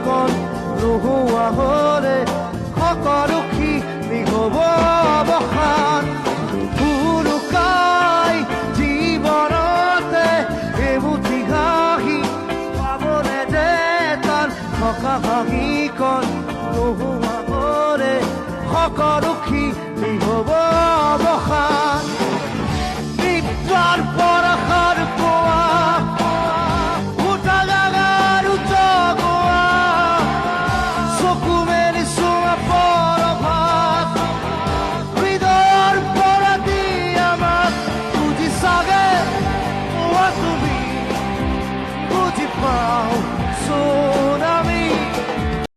কণ নোহোৱা হ'লে সকলোখি নিহব অৱসান লুকাই জীৱনতে এমুঠি হাঁহি পাবনে যে টান থকা হাঁহি কণ নোহোৱা হ'লে সকলোখি নিহব অৱসান